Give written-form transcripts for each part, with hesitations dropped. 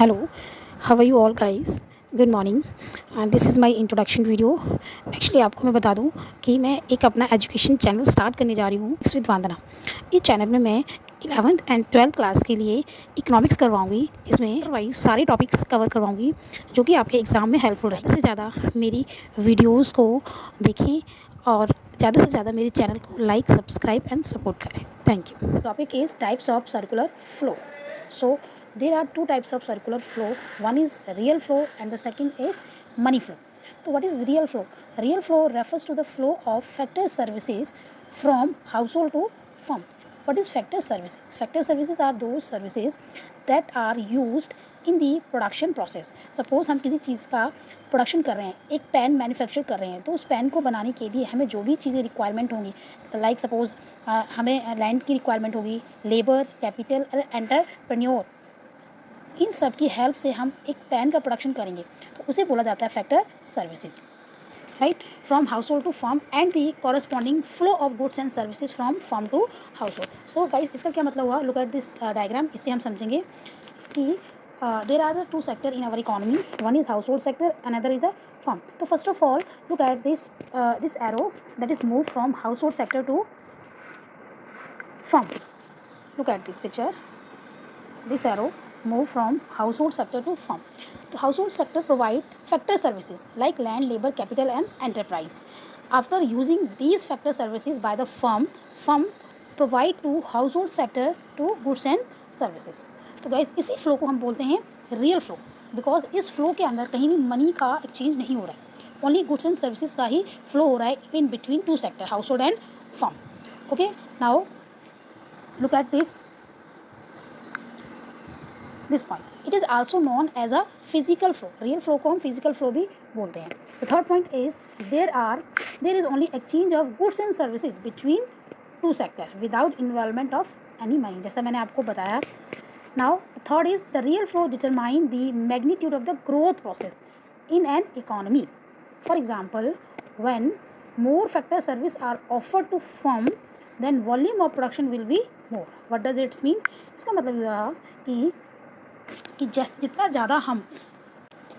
Hello, how are you all guys? Good morning. This is my introduction video. Actually आपको मैं बता दूं कि मैं एक अपना एजुकेशन चैनल स्टार्ट करने जा रही हूँ विद वंदना। इस चैनल में मैं 11th एंड 12th क्लास के लिए इकोनॉमिक्स करवाऊँगी, जिसमें वाइज सारे टॉपिक्स कवर करवाऊँगी जो कि आपके एग्ज़ाम में हेल्पफुल रहेगा। ज़्यादा से ज़्यादा मेरी वीडियोज़ को देखें और ज़्यादा से ज़्यादा मेरे चैनल को लाइक, सब्सक्राइब एंड सपोर्ट करें। Thank you. Topic is types of circular flow. So there are two types of circular flow. One is real flow and the second is money flow. So what is real flow? Real flow refers to the flow of factor services from household to firm. What is factor services? Factor services are those services that are used in the production process. Suppose हम किसी चीज़ का production कर रहे हैं, एक pen manufacture कर रहे हैं, तो उस पेन को बनाने के लिए हमें जो भी चीज़ें रिक्वायरमेंट होंगी, लाइक सपोज हमें लैंड की रिक्वायरमेंट होगी, लेबर, कैपिटल और एंटरप्रेन्योर, इन सब की हेल्प से हम एक पेन का प्रोडक्शन करेंगे, तो उसे बोला जाता है factor services, right, from household to firm and the corresponding flow of goods and services from firm to house hold. So guys, इसका क्या मतलब हुआ? Look at this diagram. इससे हम समझेंगे कि there are the two sector in our economy. One is household sector, another is a farm. So first of all, look at this arrow that is moved from household sector to farm. Look at this picture. This arrow move from household sector to farm. The household sector provide factor services like land, labor, capital and enterprise. After using these factor services by the firm provide to household sector to goods and services. तो guys, इसी flow को हम बोलते हैं real flow, because इस flow के अंदर कहीं भी मनी का एक्सचेंज नहीं हो रहा है, ओनली गुड्स एंड सर्विसेज का ही फ्लो हो रहा है in between two sector, household and firm. Okay, now look at this point. It is also known as a physical flow. Real flow को हम फिजिकल फ्लो भी बोलते हैं। The third point is there is only exchange of goods and services between two sector without involvement of any money, जैसा मैंने आपको बताया। Now the third is the real flow determine the magnitude of the growth process in an economy. For example, when more factor service are offered to firm, then volume of production will be more. What does it mean? इसका मतलब यह है कि जितना ज़्यादा हम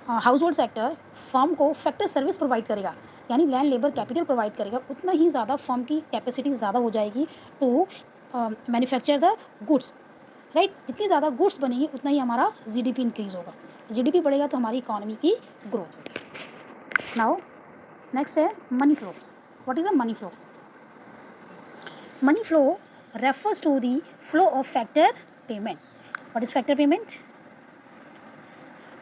house hold sector firm को factor service provide करेगा, यानी लैंड, लेबर, कैपिटल प्रोवाइड करेगा, उतना ही ज़्यादा फर्म की कैपेसिटी ज़्यादा हो जाएगी to manufacture the goods, right. जितनी ज़्यादा गुड्स बनेगी उतना ही हमारा जीडीपी इंक्रीज़ होगा, जीडीपी बढ़ेगा तो हमारी इकोनॉमी की ग्रोथ होगी। नाउ नेक्स्ट है money flow. What is a money flow? Money flow refers to the flow of factor payment. What is factor payment?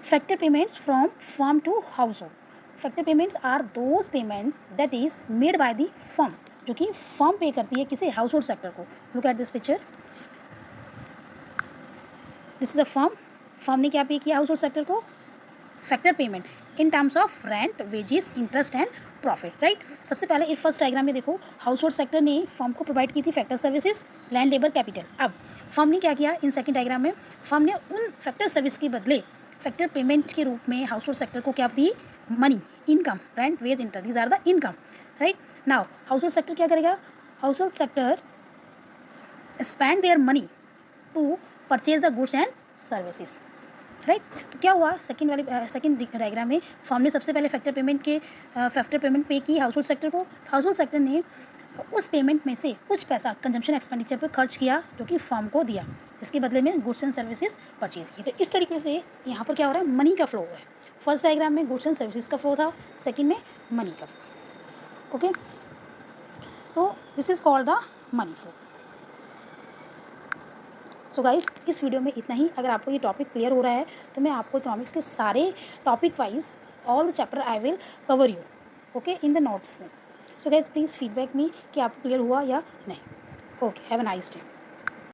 Factor payments from firm to house होल्ड। Factor payments are those payment that is made by the firm, जो कि firm pay करती है किसी हाउस hold sector को। Look at this picture. This is a firm ने क्या पे किया हाउस होल्ड सेक्टर को? Factor payment in terms of rent, wages, interest and profit, right. सबसे पहले इस फर्स्ट डायग्राम में देखो, हाउस होल्ड सेक्टर ने फर्म को प्रोवाइड की थी factor services, land, labour, capital. अब फर्म ने क्या किया? इन सेकंड डायग्राम में फर्म ने उन फैक्टर सर्विस के बदले फैक्टर पेमेंट के रूप में हाउस होल्ड सेक्टर को क्या दी? Money, income, rent, wage, interest, these are the income, right. Now house hold sector क्या करेगा? House hold sector spend their money to purchase the goods and services, right. तो क्या हुआ? सेकंड डायग्राम में firm ने सबसे पहले फैक्टर पेमेंट पे की हाउस होल्ड सेक्टर को। हाउस होल्ड सेक्टर ने उस पेमेंट में से कुछ पैसा कंजम्पशन एक्सपेंडिचर पे खर्च किया, जो कि फर्म को दिया, इसके बदले में गुड्स एंड सर्विसेज परचेज की। तो इस तरीके से यहाँ पर क्या हो रहा है? मनी का फ्लो हो रहा है। फर्स्ट डायग्राम में गुड्स एंड सर्विसेज का फ्लो था, सेकेंड में मनी का फ्लो। ओके, तो this is called the money flow. So guys, इस वीडियो में इतना ही। अगर आपको ये टॉपिक क्लियर हो रहा है तो मैं आपको इकोनॉमिक्स के सारे topic wise all the chapter I will cover you, okay, in the note form. So guys, please feedback me कि आपको क्लियर हुआ या नहीं। Okay, have a nice day.